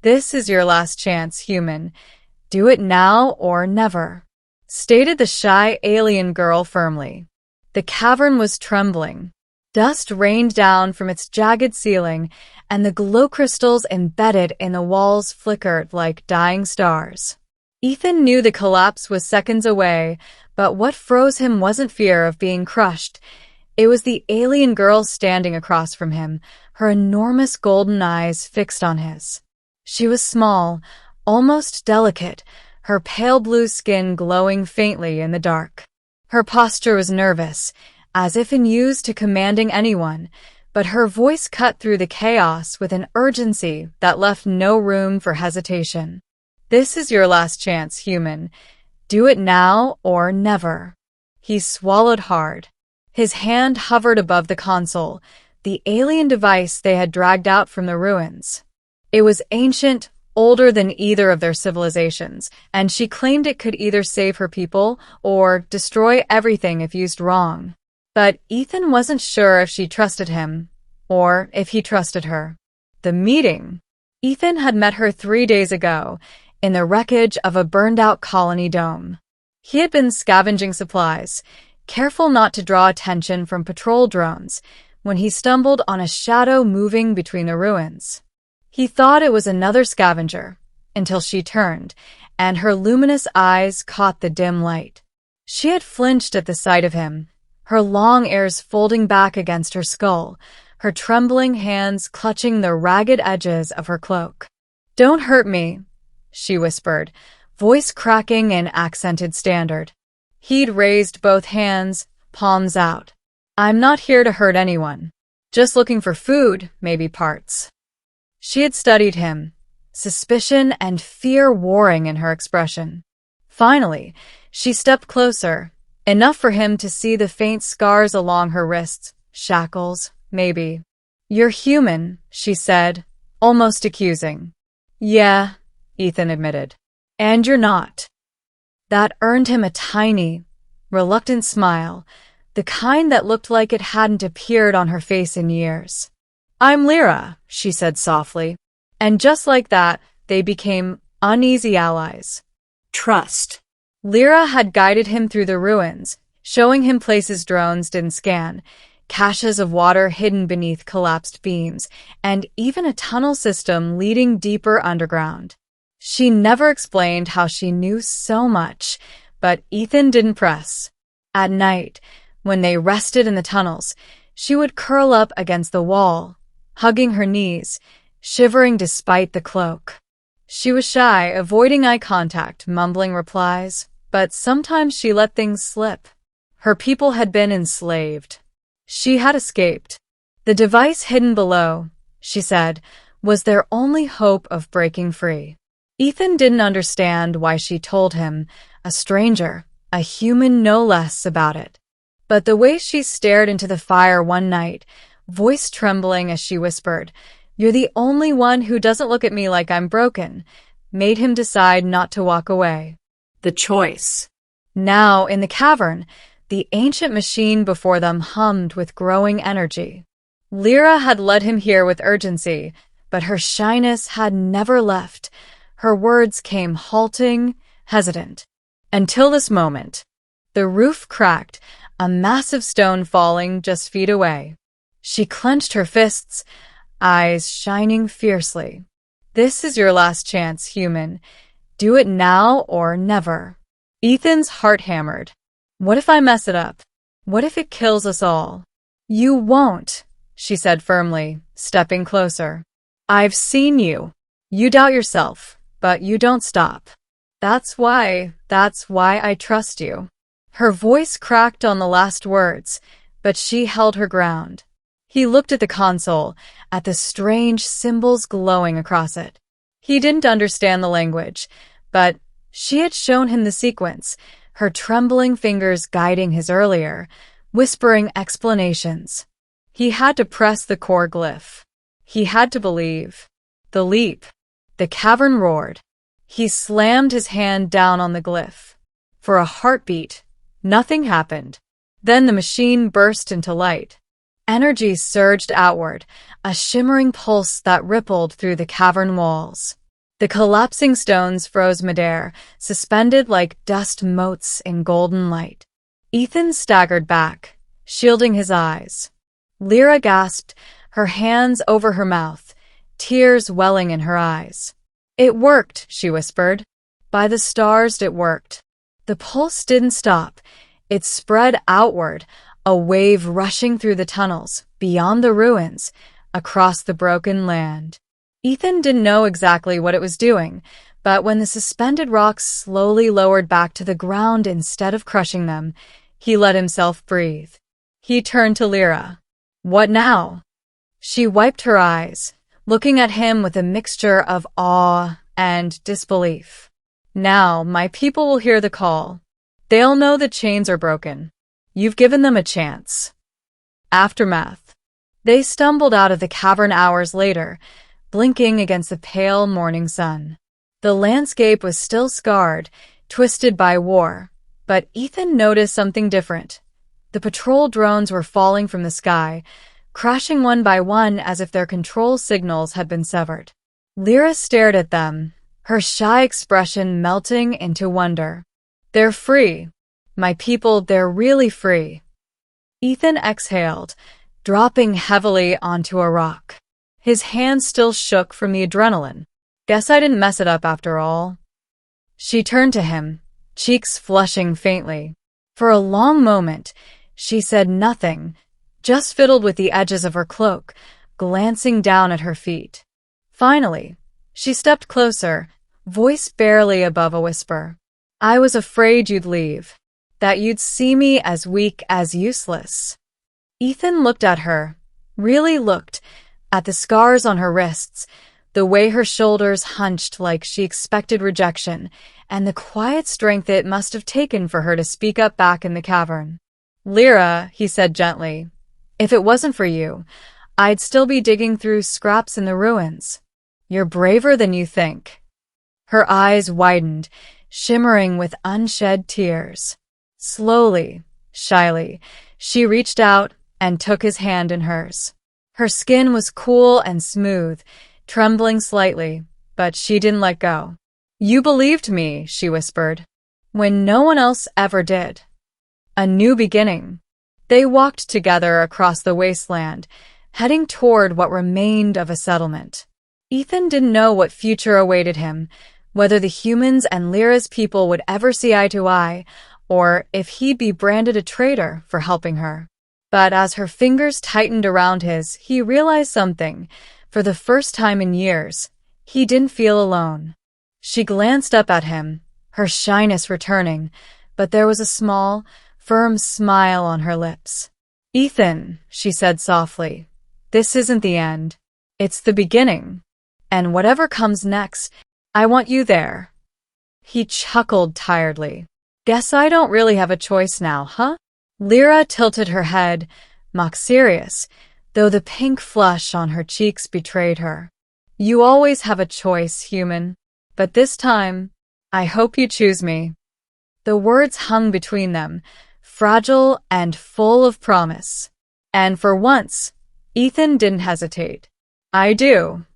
This is your last chance, human. Do it now or never," stated the shy alien girl firmly. The cavern was trembling. Dust rained down from its jagged ceiling, and the glow crystals embedded in the walls flickered like dying stars. Ethan knew the collapse was seconds away, but what froze him wasn't fear of being crushed. It was the alien girl standing across from him, her enormous golden eyes fixed on his. She was small, almost delicate, her pale blue skin glowing faintly in the dark. Her posture was nervous, as if unused to commanding anyone, but her voice cut through the chaos with an urgency that left no room for hesitation. "This is your last chance, human. Do it now or never." He swallowed hard. His hand hovered above the console, the alien device they had dragged out from the ruins. It was ancient, older than either of their civilizations, and she claimed it could either save her people or destroy everything if used wrong. But Ethan wasn't sure if she trusted him, or if he trusted her. The meeting. Ethan had met her 3 days ago, in the wreckage of a burned-out colony dome. He had been scavenging supplies, careful not to draw attention from patrol drones, when he stumbled on a shadow moving between the ruins. He thought it was another scavenger, until she turned, and her luminous eyes caught the dim light. She had flinched at the sight of him, her long ears folding back against her skull, her trembling hands clutching the ragged edges of her cloak. "Don't hurt me," she whispered, voice cracking in accented standard. He'd raised both hands, palms out. "I'm not here to hurt anyone. Just looking for food, maybe parts." She had studied him, suspicion and fear warring in her expression. Finally, she stepped closer, enough for him to see the faint scars along her wrists, shackles, maybe. "You're human," she said, almost accusing. "Yeah," Ethan admitted. "And you're not." That earned him a tiny, reluctant smile, the kind that looked like it hadn't appeared on her face in years. "I'm Lyra," she said softly, and just like that, they became uneasy allies. Trust. Lyra had guided him through the ruins, showing him places drones didn't scan, caches of water hidden beneath collapsed beams, and even a tunnel system leading deeper underground. She never explained how she knew so much, but Ethan didn't press. At night, when they rested in the tunnels, she would curl up against the wall, hugging her knees, shivering despite the cloak. She was shy, avoiding eye contact, mumbling replies, but sometimes she let things slip. Her people had been enslaved. She had escaped. The device hidden below, she said, was their only hope of breaking free. Ethan didn't understand why she told him, a stranger, a human no less, about it. But the way she stared into the fire one night, voice trembling as she whispered, "You're the only one who doesn't look at me like I'm broken," made him decide not to walk away. The choice. Now, in the cavern, the ancient machine before them hummed with growing energy. Lyra had led him here with urgency, but her shyness had never left. Her words came halting, hesitant. Until this moment. The roof cracked, a massive stone falling just feet away. She clenched her fists, eyes shining fiercely. "This is your last chance, human. Do it now or never." Ethan's heart hammered. What if I mess it up? What if it kills us all? "You won't," she said firmly, stepping closer. "I've seen you. You doubt yourself, but you don't stop. That's why I trust you." Her voice cracked on the last words, but she held her ground. He looked at the console, at the strange symbols glowing across it. He didn't understand the language, but she had shown him the sequence, her trembling fingers guiding his earlier, whispering explanations. He had to press the core glyph. He had to believe. The leap. The cavern roared. He slammed his hand down on the glyph. For a heartbeat, nothing happened. Then the machine burst into light. Energy surged outward, a shimmering pulse that rippled through the cavern walls. The collapsing stones froze midair, suspended like dust motes in golden light. Ethan staggered back, shielding his eyes. Lyra gasped, her hands over her mouth, tears welling in her eyes. "It worked," she whispered. "By the stars, it worked." The pulse didn't stop. It spread outward, a wave rushing through the tunnels, beyond the ruins, across the broken land. Ethan didn't know exactly what it was doing, but when the suspended rocks slowly lowered back to the ground instead of crushing them, he let himself breathe. He turned to Lyra. "What now?" She wiped her eyes, looking at him with a mixture of awe and disbelief. "Now, my people will hear the call. They'll know the chains are broken. You've given them a chance." Aftermath. They stumbled out of the cavern hours later, blinking against the pale morning sun. The landscape was still scarred, twisted by war, but Ethan noticed something different. The patrol drones were falling from the sky, crashing one by one as if their control signals had been severed. Lyra stared at them, her shy expression melting into wonder. "They're free. My people, they're really free." Ethan exhaled, dropping heavily onto a rock. His hand still shook from the adrenaline. "Guess I didn't mess it up after all." She turned to him, cheeks flushing faintly. For a long moment, she said nothing, just fiddled with the edges of her cloak, glancing down at her feet. Finally, she stepped closer, voice barely above a whisper. "I was afraid you'd leave, that you'd see me as weak as useless." Ethan looked at her, really looked, at the scars on her wrists, the way her shoulders hunched like she expected rejection, and the quiet strength it must have taken for her to speak up back in the cavern. "Lyra," he said gently, "if it wasn't for you, I'd still be digging through scraps in the ruins. You're braver than you think." Her eyes widened, shimmering with unshed tears. Slowly, shyly, she reached out and took his hand in hers. Her skin was cool and smooth, trembling slightly, but she didn't let go. "You believed me," she whispered, "when no one else ever did." A new beginning. They walked together across the wasteland, heading toward what remained of a settlement. Ethan didn't know what future awaited him, whether the humans and Lyra's people would ever see eye to eye, or if he'd be branded a traitor for helping her. But as her fingers tightened around his, he realized something. For the first time in years, he didn't feel alone. She glanced up at him, her shyness returning, but there was a small, firm smile on her lips. "Ethan," she said softly, "this isn't the end. It's the beginning. And whatever comes next, I want you there." He chuckled tiredly. "Guess I don't really have a choice now, huh?" Lyra tilted her head, mock serious, though the pink flush on her cheeks betrayed her. "You always have a choice, human. But this time, I hope you choose me." The words hung between them, fragile and full of promise. And for once, Ethan didn't hesitate. "I do."